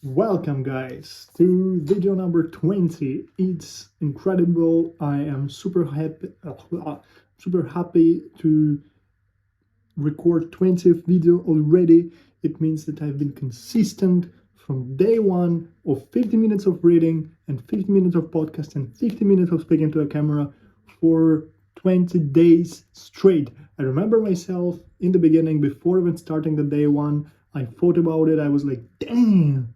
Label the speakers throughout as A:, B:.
A: Welcome, guys, to video number 20. It's incredible. I am super happy to record 20th video already. It means that I've been consistent from day one of 50 minutes of reading and 50 minutes of podcast and 50 minutes of speaking to a camera for 20 days straight. I remember myself in the beginning, before even starting the day one, I thought about it. I was like, damn,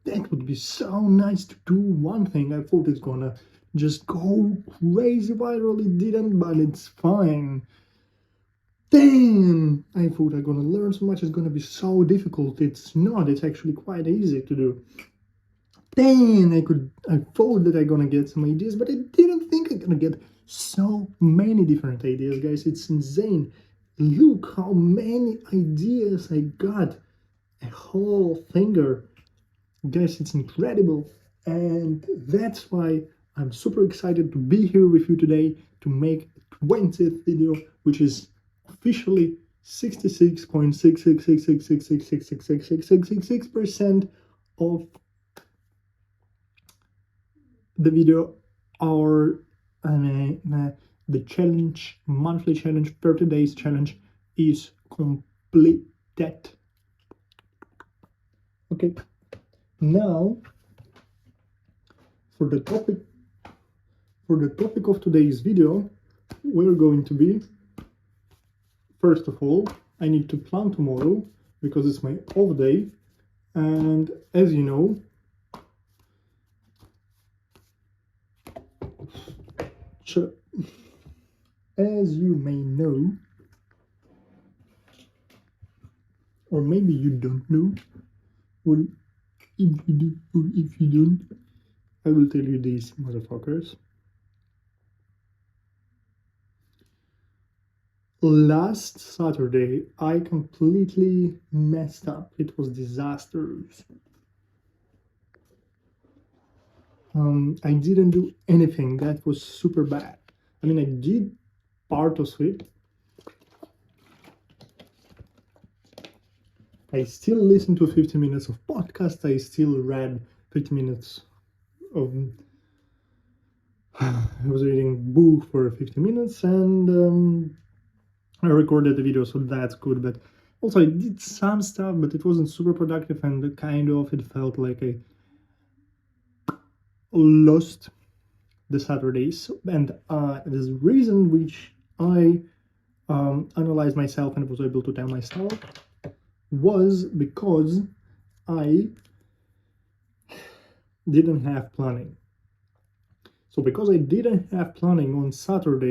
A: that would be so nice to do one thing. I thought it's gonna just go crazy viral. It didn't, but it's fine. Damn! I thought I'm gonna learn so much, it's gonna be so difficult. It's not, it's actually quite easy to do. Then I thought that I'm gonna get some ideas, but I didn't think I'm gonna get so many different ideas, guys. It's insane. Look how many ideas I got. A whole finger. Guys, it's incredible. And that's why I'm super excited to be here with you today to make a 20th video, which is officially 66.66666666666% of the video are the challenge, monthly challenge, 30 days challenge is completed. Okay, now for the topic of today's video, we're going to be, first of all, I need to plan tomorrow because it's my off day, and as you know, may know, or maybe you don't know, or if you do, or if you don't, I will tell you these motherfuckers. Last Saturday, I completely messed up. It was disastrous. I didn't do anything. That was super bad. I mean, I did part of it. I still listened to 50 minutes of podcast. I still read 50 minutes of... I was reading book for 50 minutes and I recorded the video, so that's good. But also I did some stuff, but it wasn't super productive, and it felt like I lost the Saturdays. And there's a reason which I analyzed myself and was able to tell myself was because I didn't have planning. So because I didn't have planning on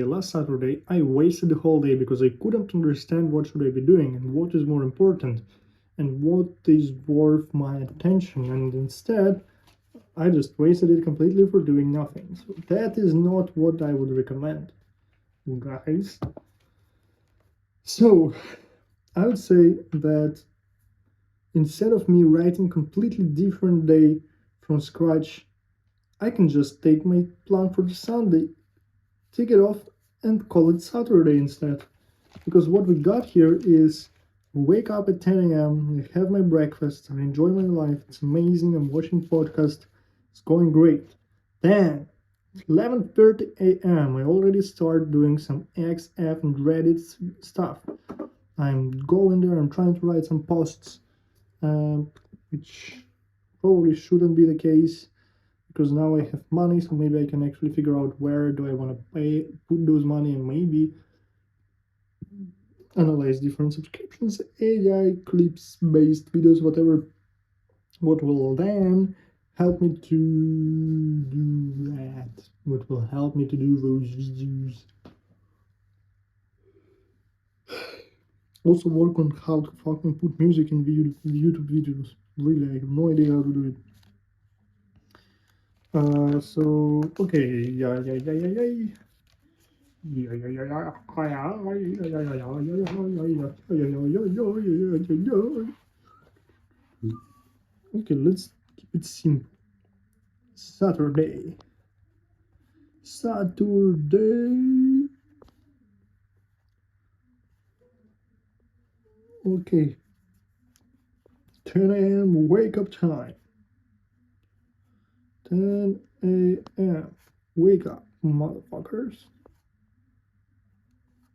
A: last Saturday, I wasted the whole day because I couldn't understand what should I be doing and what is more important and what is worth my attention. And instead, I just wasted it completely for doing nothing. So that is not what I would recommend, guys. So I would say that instead of me writing completely different day from scratch, I can just take my plan for the Sunday, take it off, and call it Saturday instead. Because what we got here is wake up at 10 a.m., I have my breakfast, I enjoy my life, it's amazing, I'm watching podcast, it's going great. Then, 11:30 a.m., I already start doing some XF and Reddit stuff. I'm going there, I'm trying to write some posts, which probably shouldn't be the case because now I have money, so maybe I can actually figure out where do I want to put those money, and maybe analyze different subscriptions, AI, clips, based videos, whatever, what will then help me to do that, what will help me to do those videos. Also work on how to fucking put music in YouTube videos. Really, I have no idea how to do it. So, okay, yeah. Okay, let's keep it simple. Saturday. Okay. 10 a.m. wake up time. 10 a.m. Wake up, motherfuckers.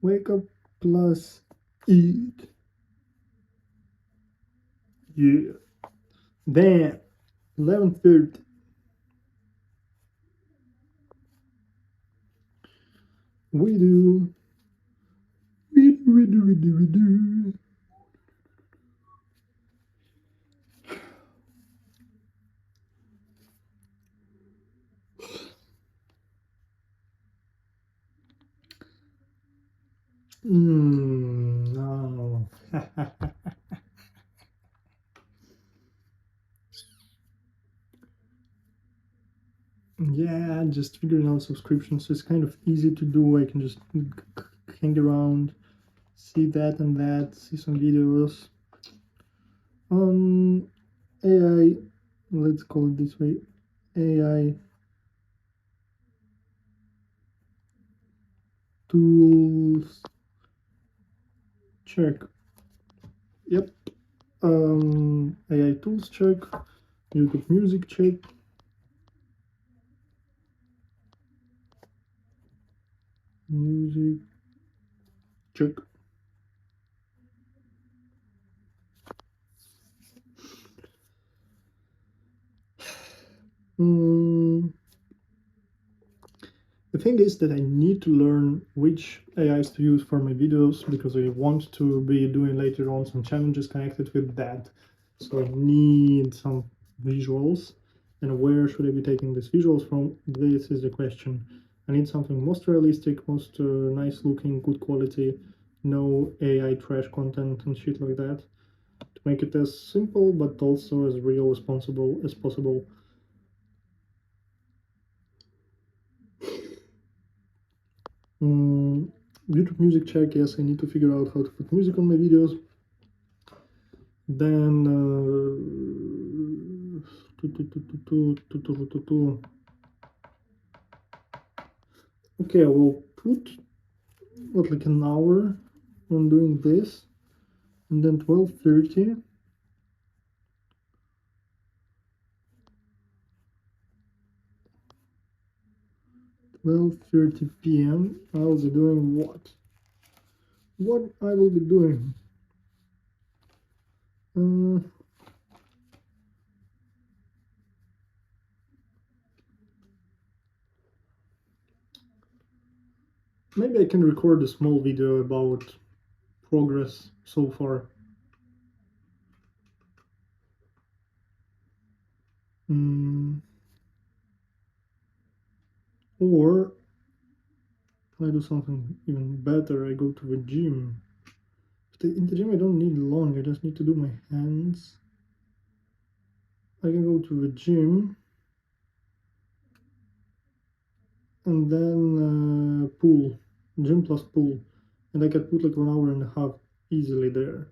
A: Wake up plus eat. Yeah. Then 11:30. We do. We do. No. Yeah, just figuring out subscriptions is kind of easy to do. I can just hang around, see that and that, see some videos. AI, let's call it this way, AI tools check. Yep. AI tools check, YouTube music check. Music check. The thing is that I need to learn which AIs to use for my videos because I want to be doing later on some challenges connected with that. So I need some visuals. And where should I be taking these visuals from? This is the question. I need something most realistic, most nice looking, good quality, no AI trash content and shit like that. To make it as simple but also as real as possible. YouTube music check, yes, I need to figure out how to put music on my videos. Then okay, I will put what, like an hour on doing this, and then 12:30 p.m. I will be doing what? What I will be doing? Maybe I can record a small video about progress so far. Or I do something even better. I go to the gym. In the gym, I don't need long. I just need to do my hands. I can go to the gym and then pool, gym plus pool, and I can put like 1.5 hours easily there.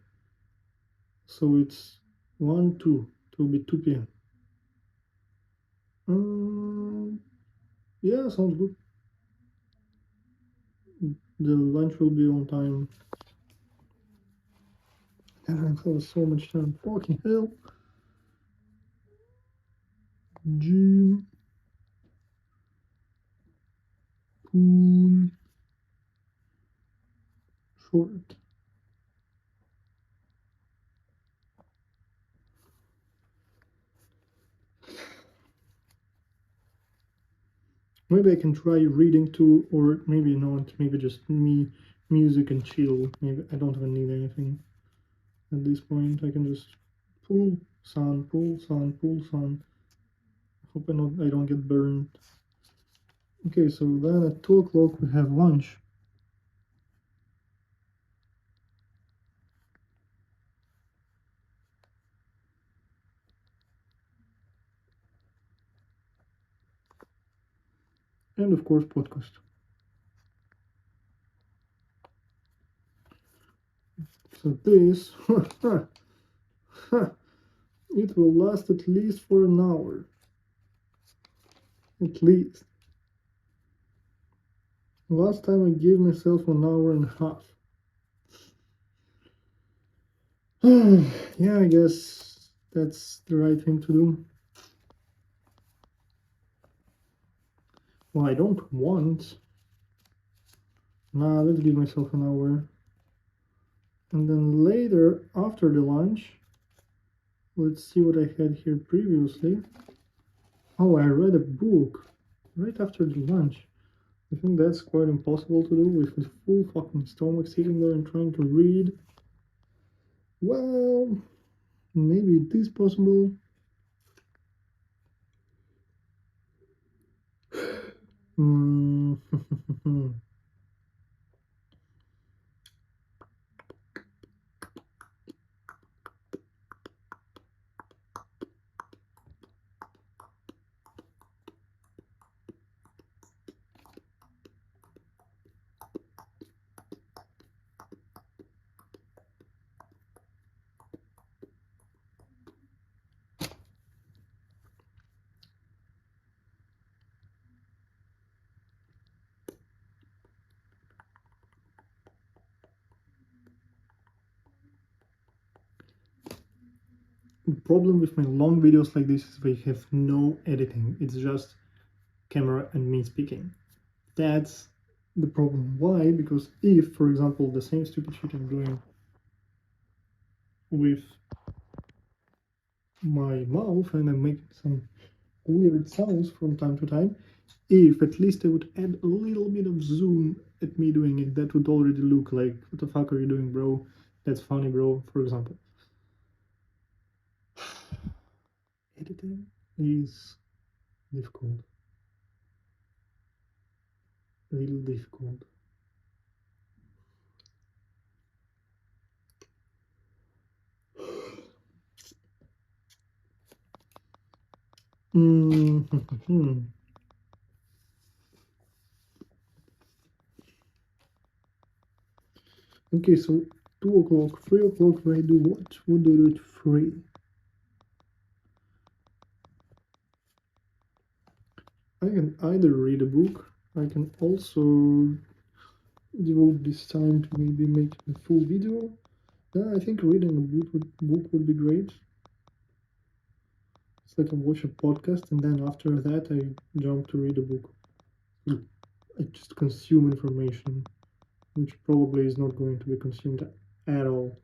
A: So it's 2. It will be 2 p.m. Yeah, sounds good. The lunch will be on time. I have so much time. Fucking hell. Gym, pool, short. Maybe I can try reading too, or maybe not. Maybe just me, music and chill. Maybe I don't even need anything at this point. I can just pull sun, pull sun, pull sun. Hope I don't get burned. Okay, so then at 2 o'clock we have lunch. And of course podcast. So this it will last at least for an hour. At least. Last time I gave myself 1.5 hours. Yeah, I guess that's the right thing to do. Well, I don't want. Nah, let's give myself an hour. And then later, after the lunch, let's see what I had here previously. Oh, I read a book right after the lunch. I think that's quite impossible to do with a full fucking stomach sitting there and trying to read. Well, maybe it is possible. Hmm. The problem with my long videos like this is they have no editing. It's just camera and me speaking. That's the problem. Why? Because if, for example, the same stupid shit I'm doing with my mouth and I'm making some weird sounds from time to time, if at least I would add a little bit of zoom at me doing it, that would already look like, what the fuck are you doing, bro? That's funny, bro, for example. Editing is difficult. A little difficult. Okay, so 2 o'clock, 3 o'clock, I do what? What do I do at 3? I can either read a book, I can also devote this time to maybe making a full video. Yeah, I think reading a book would be great. It's like I watch a podcast and then after that I jump to read a book. I just consume information, which probably is not going to be consumed at all.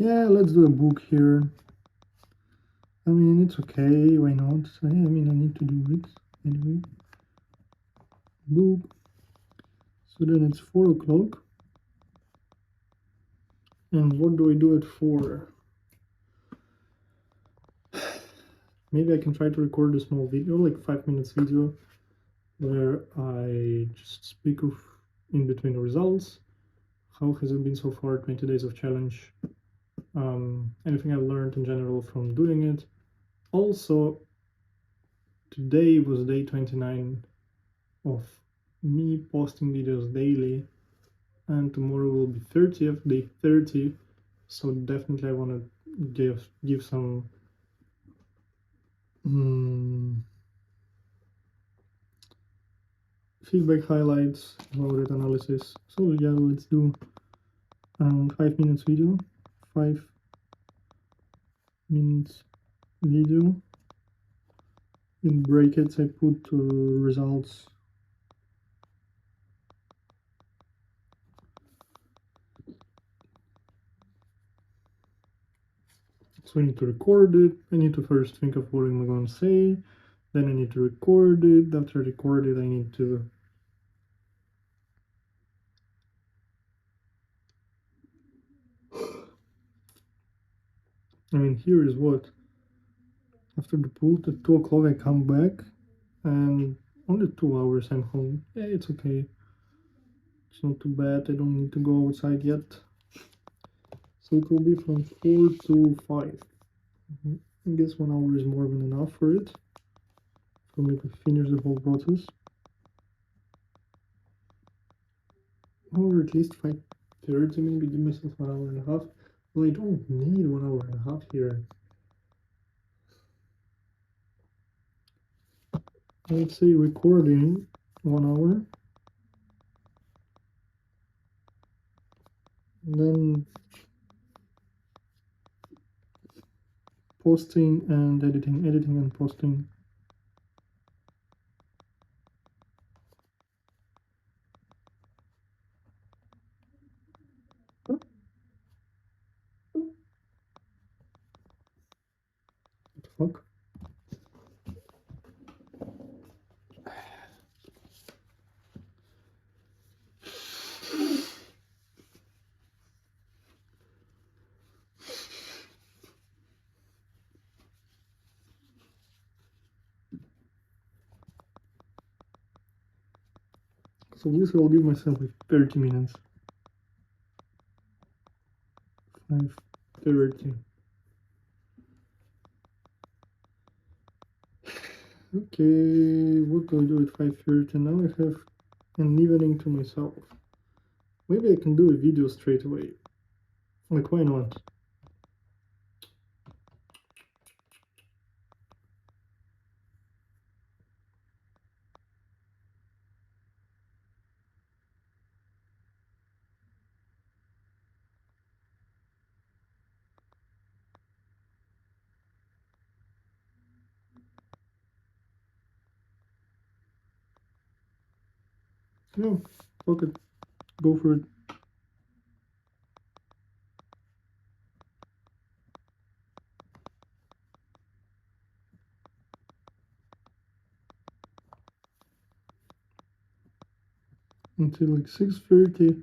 A: Yeah, let's do a book here. I mean, it's okay, why not? I mean, I need to do it anyway. Book. So then it's 4 o'clock. And what do I do at 4? Maybe I can try to record a small video, like 5 minutes video, where I just speak of in between the results. How has it been so far, 20 days of challenge? Anything I learned in general from doing it. Also, today was day 29 of me posting videos daily, and tomorrow will be 30th, day 30. So definitely I want to give some feedback highlights about it analysis. So yeah, let's do 5 minutes video. 5 minutes video. In brackets I put results. So I need to record it. I need to first think of what I'm going to say. Then I need to record it. After I record it, I need to I mean, here is what? After the pool at 2 o'clock, I come back and only 2 hours I'm home. Yeah, it's okay. It's not too bad. I don't need to go outside yet. So it will be from 4 to 5. I guess 1 hour is more than enough for it. For me to finish the whole process. Or at least 5:30, maybe give myself 1 hour and a half. Well, I don't need 1 hour and a half here. Let's say recording 1 hour. And then posting and editing and posting. What the fuck? So this I'll give myself like 30 minutes. 5:30. Okay, what do I do at 5:30? Now I have an evening to myself. Maybe I can do a video straight away. Like, why not? No, fuck it. Go for it. Until like 6:30,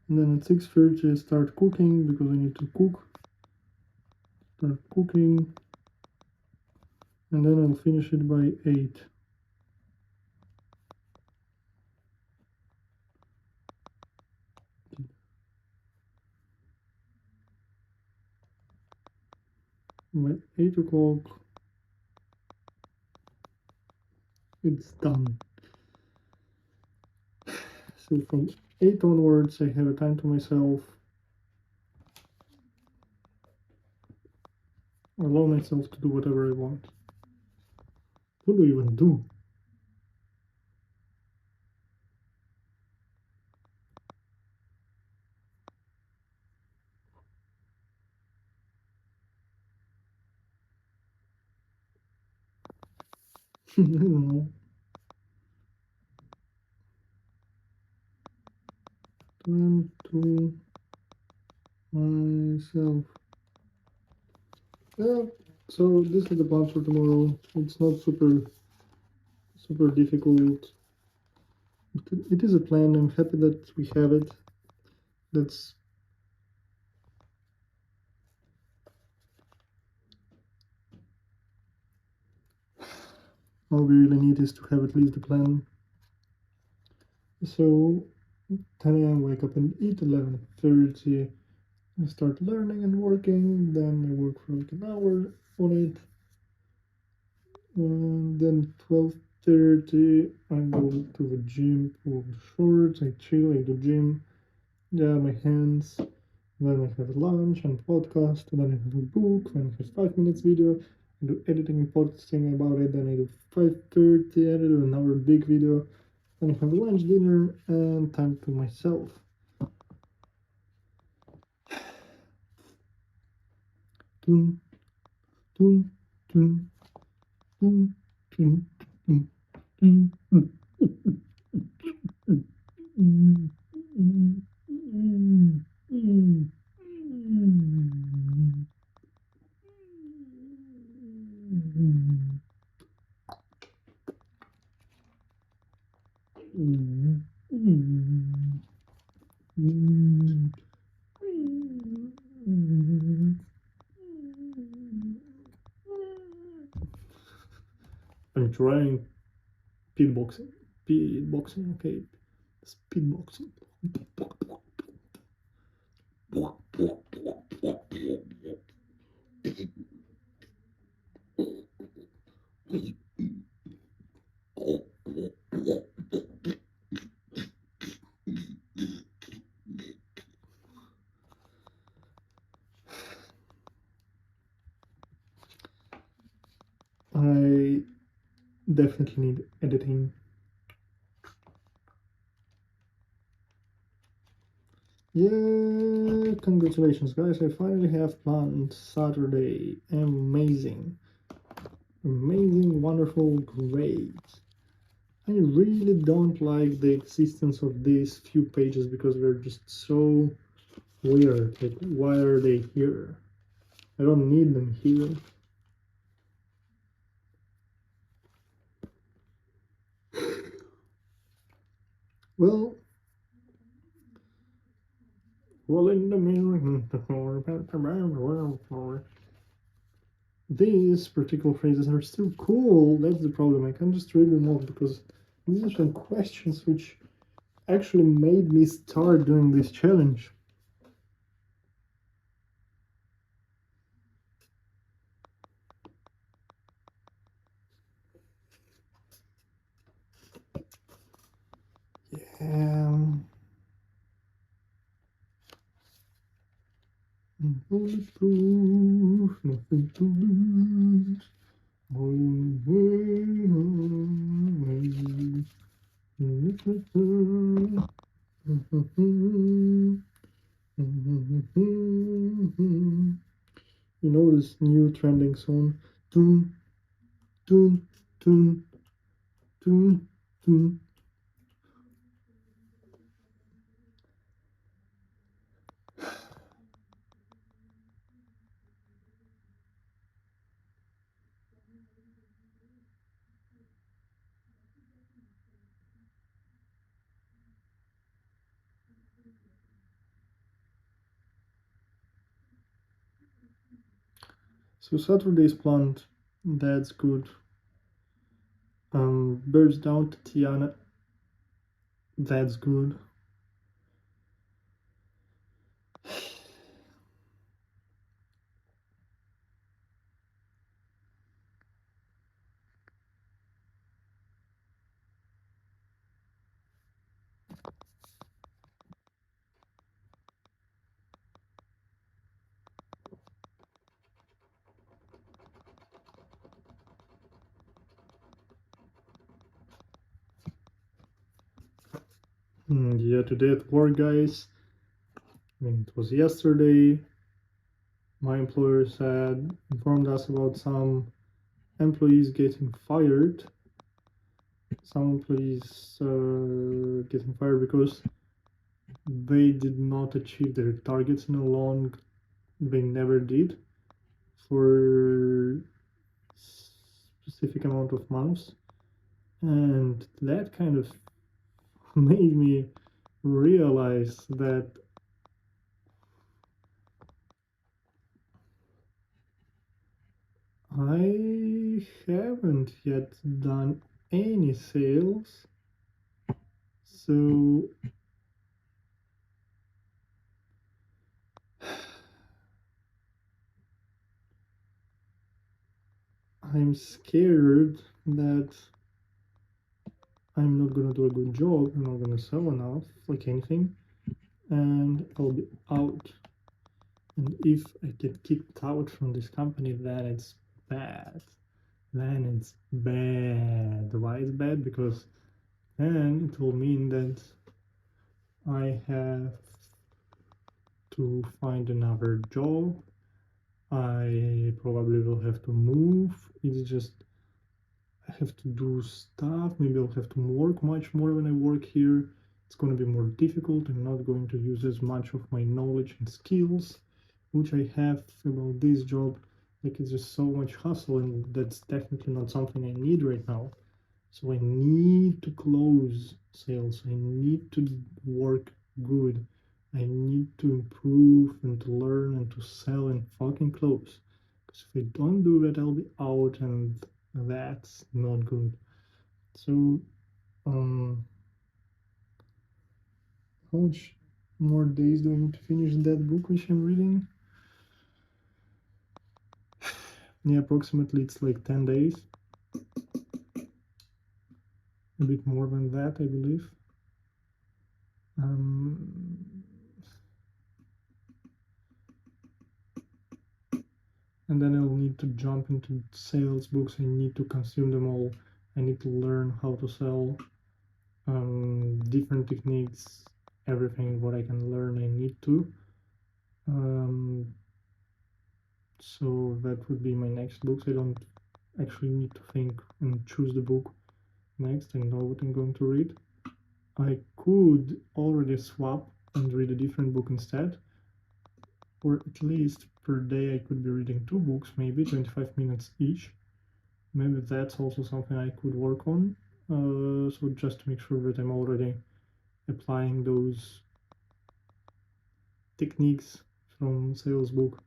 A: and then at 6:30 I start cooking because I need to cook. Start cooking, and then I'll finish it by 8. By 8 o'clock, it's done. So from 8 onwards, I have a time to myself. I allow myself to do whatever I want. What do I even do? I don't know. Time to myself. Yeah, so this is the plan for tomorrow. It's not super difficult. It is a plan. I'm happy that we have it. That's all we really need, is to have at least a plan. So 10 a.m. wake up and eat. 11:30 I start learning and working. Then I work for like an hour on it. And then 12:30 I go to the gym, pull shorts, I chill, I do gym. Yeah, my hands. Then I have lunch and podcast. And then I have a book. Then I have 5 minutes video. I do editing and posting about it. Then I do 5:30 edit another big video. Then I have lunch, dinner, and time to myself. Dun, dun, dun, dun, dun, dun, dun, dun. I'm trying beatboxing. Beatboxing, okay. Speedboxing. I definitely need editing. Yeah, congratulations, guys. I finally have planned Saturday. Amazing. Amazing, wonderful, great. I really don't like the existence of these few pages because they're just so weird. Like, why are they here? I don't need them here. Well, in the mirror. These particular phrases are still cool. That's the problem. I can't just read them off because these are some questions which actually made me start doing this challenge. Yeah. Bulletproof, nothing to lose. You know this new trending song? Dun, dun, dun, dun, dun. So Saturday is planned. That's good. Birds down to Tiana. That's good. Yeah, today at work, guys. I mean, it was yesterday. My employers had informed us about some employees getting fired. Some employees getting fired because they did not achieve their targets in a long. They never did for specific amount of months, and that kind of made me realize that I haven't yet done any sales, so I'm scared that I'm not gonna do a good job, I'm not gonna sell enough, like anything, and I'll be out. And if I get kicked out from this company, then it's bad. Then it's bad. Why is bad? Because then it will mean that I have to find another job. I probably will have to move. It's just I have to do stuff. Maybe I'll have to work much more when I work here. It's going to be more difficult. I'm not going to use as much of my knowledge and skills which I have about this job. Like it's just so much hustle, and that's definitely not something I need right now. So I need to close sales. I need to work good. I need to improve and to learn and to sell and fucking close. Because if I don't do that, I'll be out, and That's not good. So, um, how much more days do I need to finish that book which I'm reading? Yeah, approximately it's like 10 days. A bit more than that, I believe. Um, and then I'll need to jump into sales books. I need to consume them all. I need to learn how to sell, different techniques, everything what I can learn I need to. Um, so that would be my next books. I don't actually need to think and choose the book next. I know what I'm going to read. I could already swap and read a different book instead, or at least per day I could be reading two books, maybe 25 minutes each. Maybe that's also something I could work on. So just to make sure that I'm already applying those techniques from sales book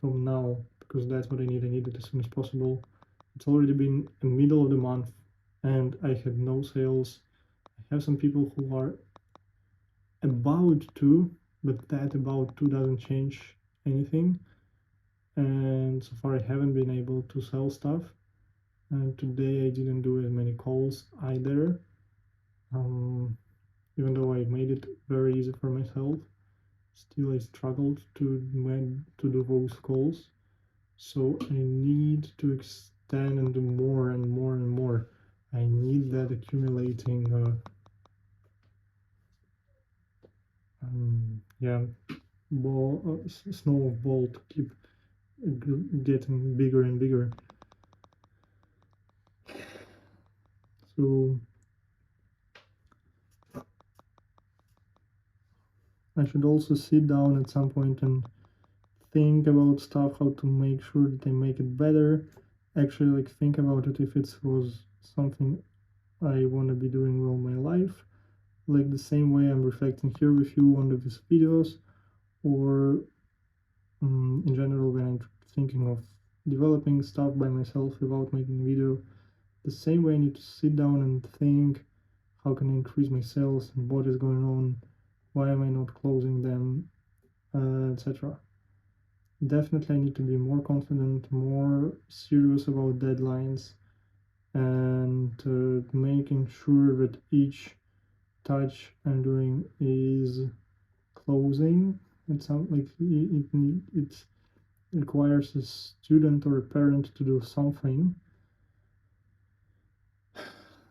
A: from now, because that's what I need. I need it as soon as possible. It's already been the middle of the month and I had no sales. I have some people who are about to, but that about to doesn't change anything. And so far I haven't been able to sell stuff. And today I didn't do as many calls either. Even though I made it very easy for myself, still I struggled to do those calls. So I need to extend and do more and more and more. I need that accumulating, yeah, snowball to keep getting bigger and bigger. So I should also sit down at some point and think about stuff, how to make sure that I make it better. Actually, like think about it if it was something I want to be doing all my life, like the same way I'm reflecting here with you on these videos, or in general when I'm thinking of developing stuff by myself without making a video. The same way I need to sit down and think, how can I increase my sales and what is going on, why am I not closing them, etc. Definitely I need to be more confident, more serious about deadlines, and making sure that each touch I'm doing is closing. It's something like it requires a student or a parent to do something.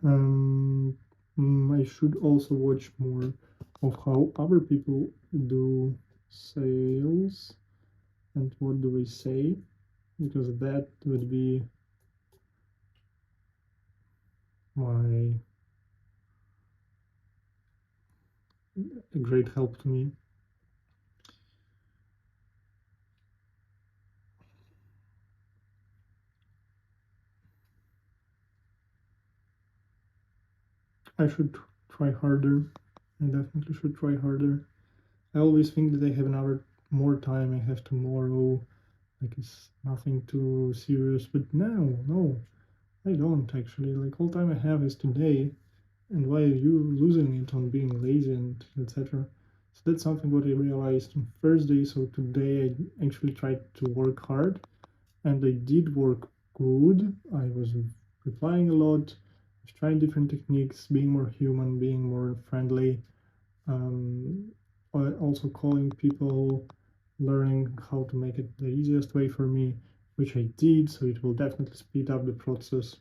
A: I should also watch more of how other people do sales and what do they say, because that would be my a great help to me. I should try harder. I definitely should try harder. I always think that I have another more time I have tomorrow, like it's nothing too serious, but no, I don't actually. Like all time I have is today, and why are you losing it on being lazy and etc. So that's something what I realized on Thursday. So today I actually tried to work hard, and I did work good. I was replying a lot, trying different techniques, being more human, being more friendly, um, also calling people, learning how to make it the easiest way for me, which I did, so it will definitely speed up the process.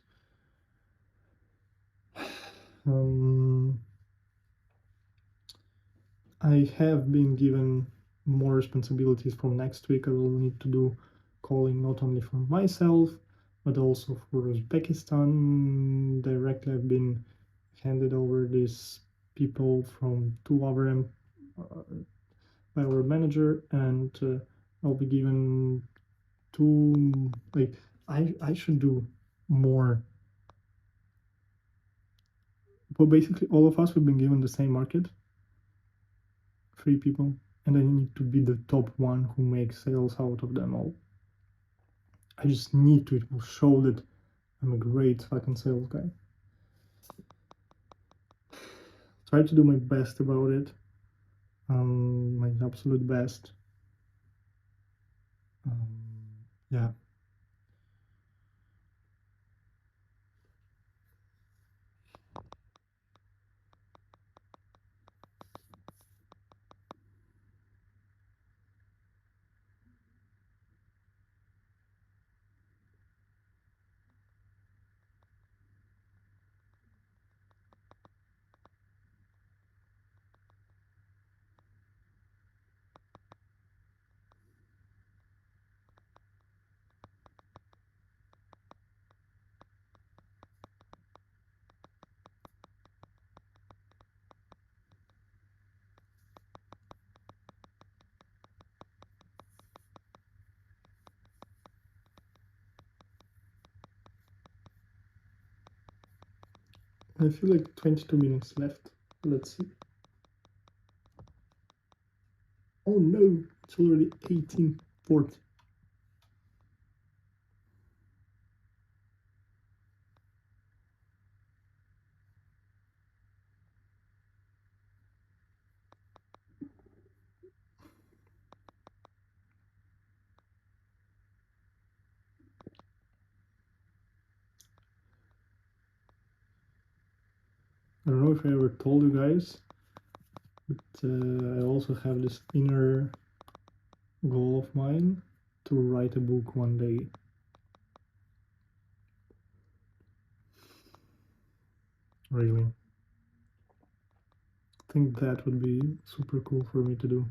A: Um, I have been given more responsibilities from next week. I will need to do calling not only for myself, but also for Uzbekistan. Directly, I've been handed over these people from two other by our manager, and I'll be given two. Like I should do more. But basically, all of us have been given the same market, three people, and I need to be the top one who makes sales out of them all. I just need to. It will show that I'm a great fucking sales guy. Try to do my best about it. My absolute best. Yeah. I feel like 22 minutes left. Let's see. Oh no, it's already 18:40. I don't know if I ever told you guys, but I also have this inner goal of mine to write a book one day. Really. I think that would be super cool for me to do.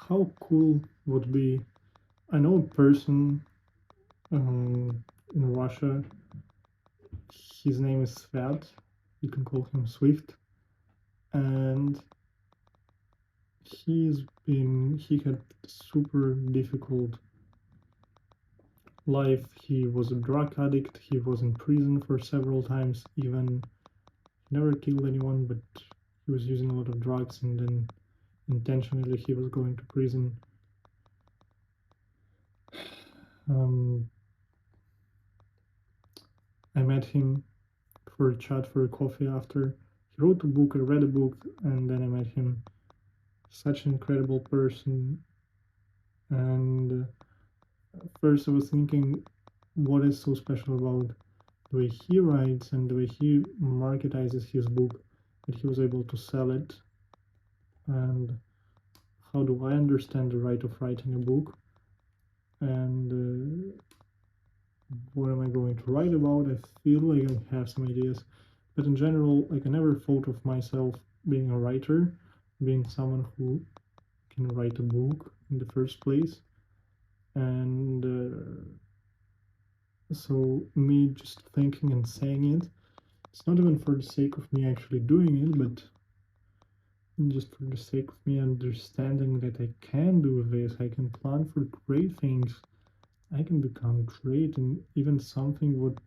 A: How cool would be? I know a person in Russia. His name is Svat. You can call him Swift, and he had super difficult life. He was a drug addict. He was in prison for several times. Even never killed anyone, but he was using a lot of drugs, and then intentionally he was going to prison. Um, I met him for a chat, for a coffee after. He wrote a book, I read a book, and then I met him. Such an incredible person. And first I was thinking, what is so special about the way he writes and the way he marketizes his book, that he was able to sell it? And how do I understand the right of writing a book? And what am I going to write about? I feel like I have some ideas, but in general, like I never thought of myself being a writer, being someone who can write a book in the first place. And so me just thinking and saying it It's not even for the sake of me actually doing it, but just for the sake of me understanding that I can do this, I can plan for great things, I can become great, and even something what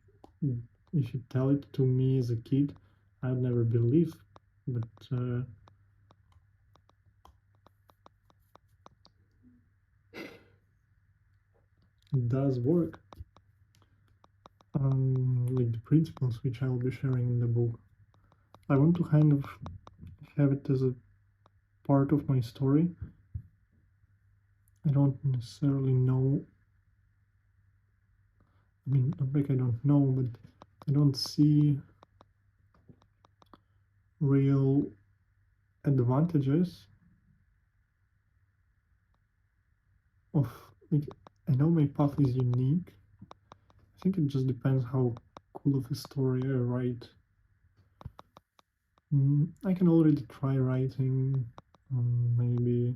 A: if you tell it to me as a kid, I'd never believe, but it does work. Like the principles which I will be sharing in the book, I want to kind of have it as a part of my story. I don't necessarily know. I mean, not like I don't know, but I don't see real advantages of, like, I know my path is unique. I think it just depends how cool of a story I write. I can already try writing, maybe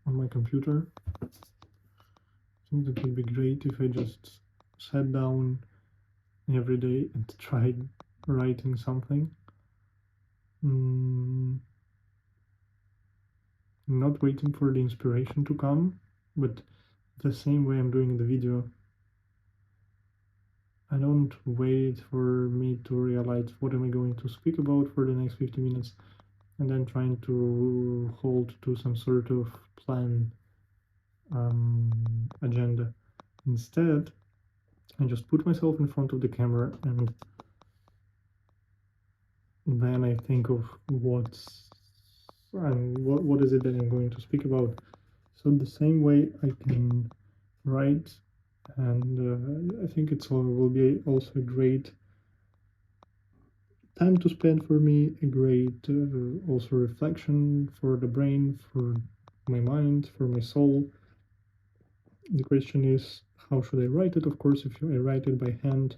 A: on my computer. I think that would be great if I just sat down every day and tried writing something. Not waiting for the inspiration to come, but the same way I'm doing the video. I don't wait for me to realize what am I going to speak about for the next 50 minutes and then trying to hold to some sort of plan agenda. Instead, I just put myself in front of the camera and then I think of what is it that I'm going to speak about. So the same way I can write, and I think will be also a great time to spend for me, a great also reflection for the brain, for my mind, for my soul. The question is, how should I write it? Of course, if I write it by hand,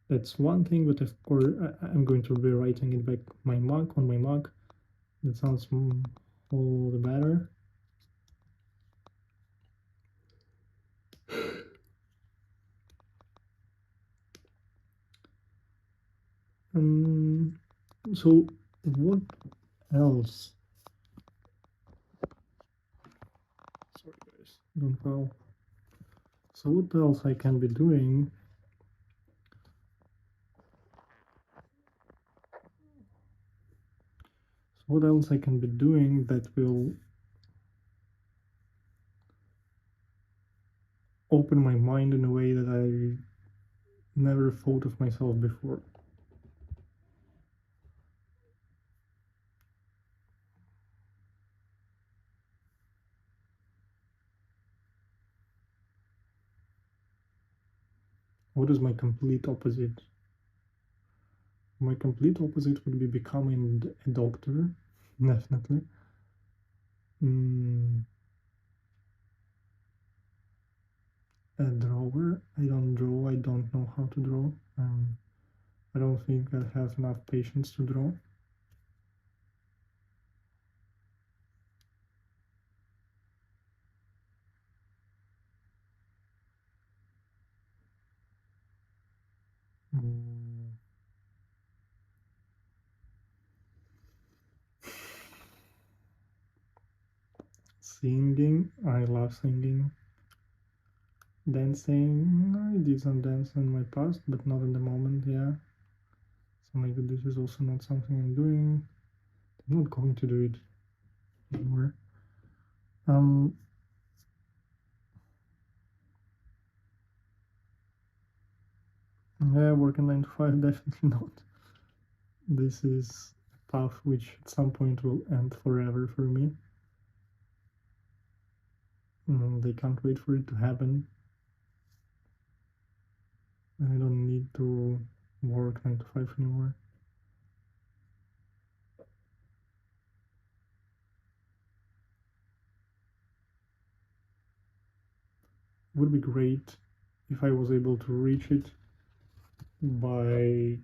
A: that's one thing, but of course I'm going to be writing it by my mug, on my mug. That sounds all the better. So what else? Sorry guys, don't fall. So what else I can be doing? So what else I can be doing that will open my mind in a way that I never thought of myself before? What is my complete opposite? My complete opposite would be becoming a doctor, definitely. A drawer. I don't draw. I don't know how to draw. I don't think I have enough patience to draw. Singing. I love singing. Dancing. I did some dance in my past, but not in the moment. Yeah. So maybe this is also not something I'm doing. I'm not going to do it anymore. Yeah, working 9 to 5, definitely not. This is a path which at some point will end forever for me. They can't wait for it to happen. I don't need to work 9 to 5 anymore. It would be great if I was able to reach it by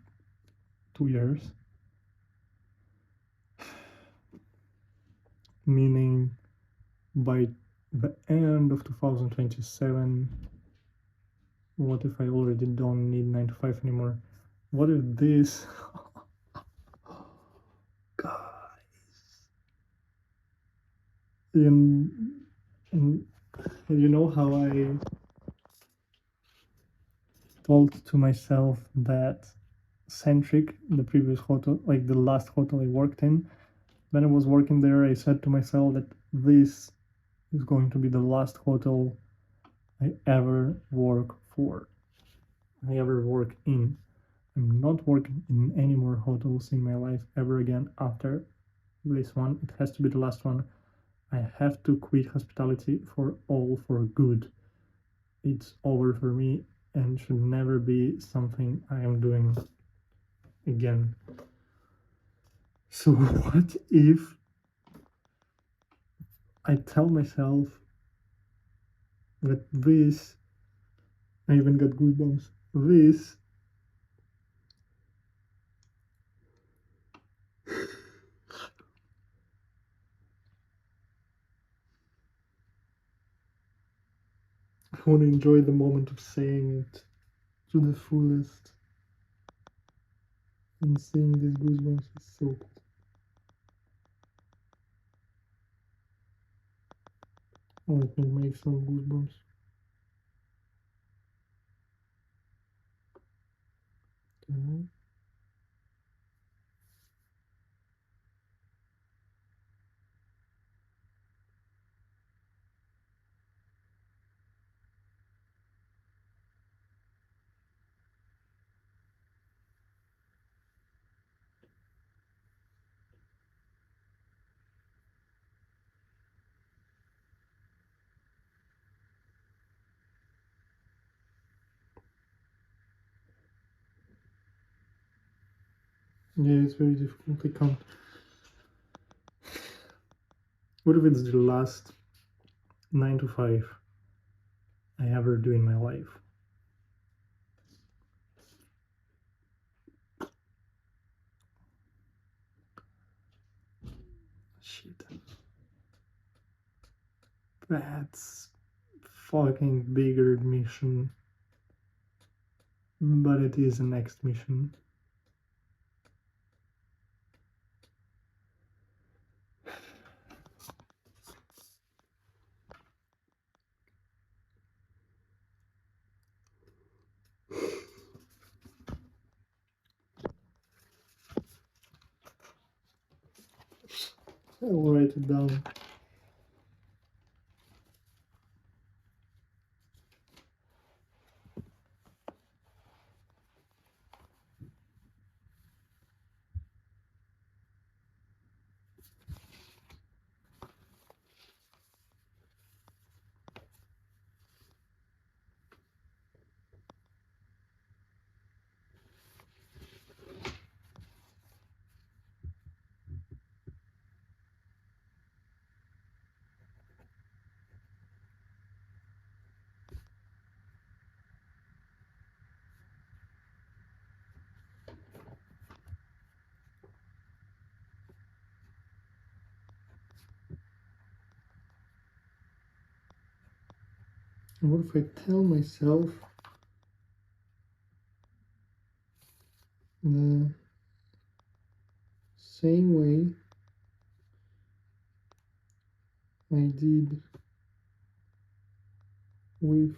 A: 2 years. Meaning by the end of 2027, What if I already don't need 9 to 5 anymore? What if this? Guys. And you know how I told to myself that Centric, the previous hotel, like the last hotel I worked in, when I was working there, I said to myself that this is going to be the last hotel I ever work for. I ever work in. I'm not working in any more hotels in my life ever again after this one. It has to be the last one. I have to quit hospitality for good. It's over for me and should never be something I am doing again. So what if I tell myself that this, I even got goosebumps, this I want to enjoy the moment of saying it to the fullest, and seeing these goosebumps is so cool. Oh, it can make some goosebumps. Okay. Yeah, it's very difficult. I can't. What if it's the last 9 to 5 I ever do in my life? Shit. That's fucking bigger mission. But it is the next mission. I'll write it down. And what if I tell myself the same way I did with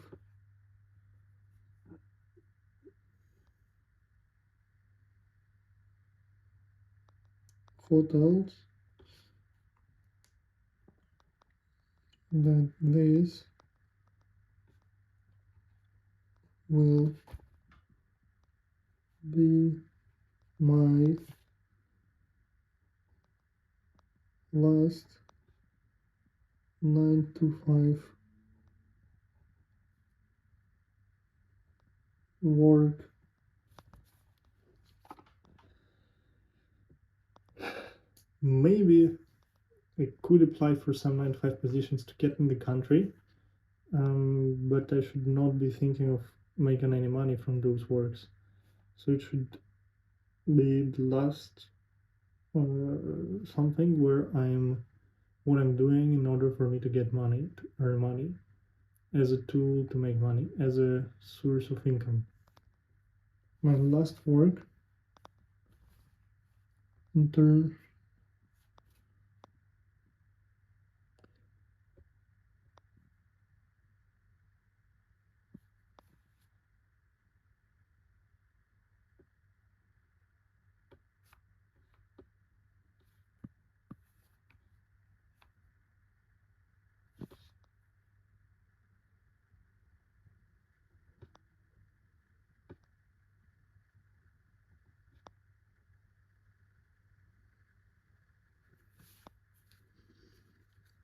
A: hotels, that this will be my last 9 to 5 work. Maybe I could apply for some 9 to 5 positions to get in the country, but I should not be thinking of making any money from those works. So it should be the last something where I'm what I'm doing in order for me to get money, to earn money. as a tool to make money, as a source of income. My last work in turn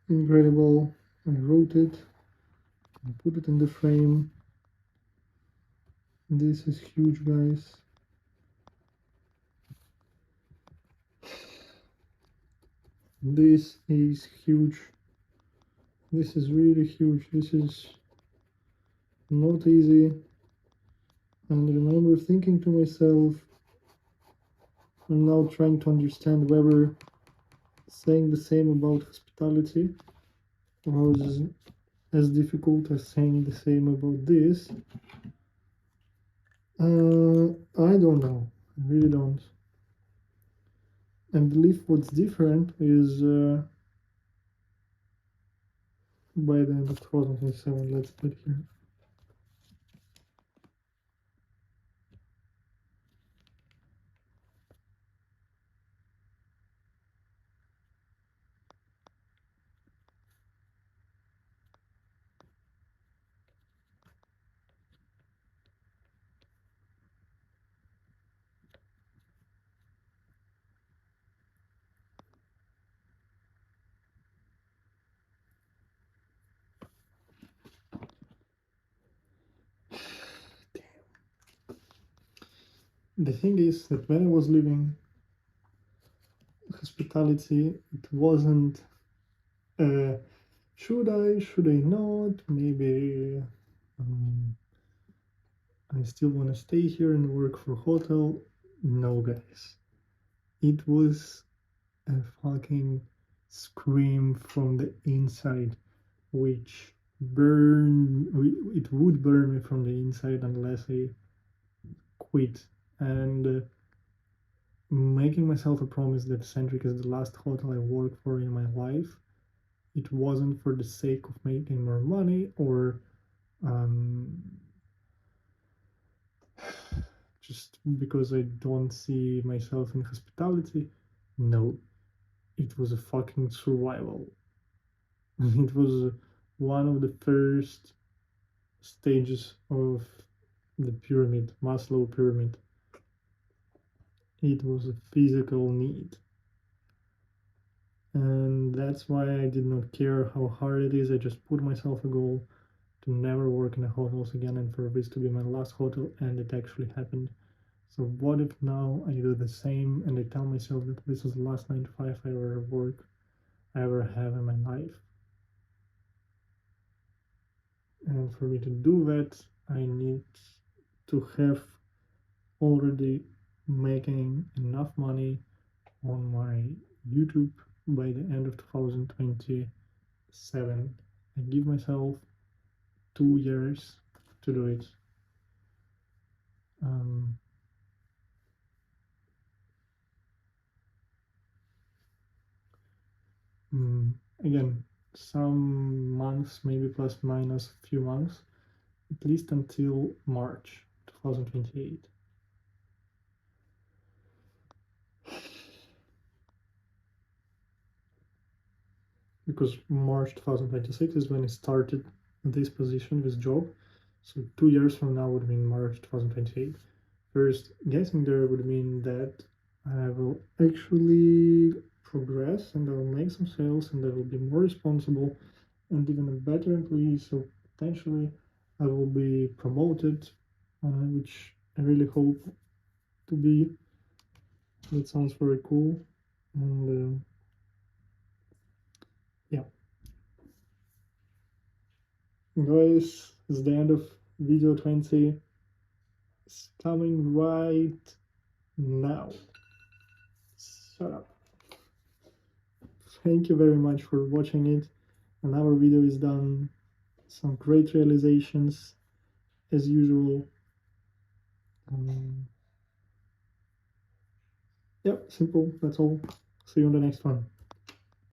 A: incredible. I wrote it, I put it in the frame. This is huge, guys. This is huge. This is really huge. This is not easy. And I remember thinking to myself, I'm now trying to understand whether saying the same about hospitality was as difficult as saying the same about this. I don't know. I really don't. I believe what's different is by the end of 2027. Let's put here. The thing is that when I was leaving hospitality, it wasn't should I not? Maybe I still want to stay here and work for hotel. No, guys. It was a fucking scream from the inside, which it would burn me from the inside unless I quit. And making myself a promise that Centric is the last hotel I work for in my life, it wasn't for the sake of making more money or just because I don't see myself in hospitality. No, it was a fucking survival. It was one of the first stages of the pyramid, Maslow pyramid. It was a physical need. And that's why I did not care how hard it is. I just put myself a goal to never work in a hotels again and for this to be my last hotel, and it actually happened. So what if now I do the same and I tell myself that this is the last 9 to 5 I ever have in my life? And for me to do that, I need to have already making enough money on my YouTube by the end of 2027. I give myself 2 years to do it. Again, some months, maybe plus minus a few months, at least until March 2028. Because March 2026 is when I started this position, this job. So 2 years from now would mean March 2028. First, getting there would mean that I will actually progress and I will make some sales and I will be more responsible and even a better employee. So potentially I will be promoted, which I really hope to be. That sounds very cool. And yeah. Guys, it's the end of video 20. It's coming right now. Shut up. Thank you very much for watching it. Another video is done. some great realizations as usual. Yep, simple. That's all. See you on the next one.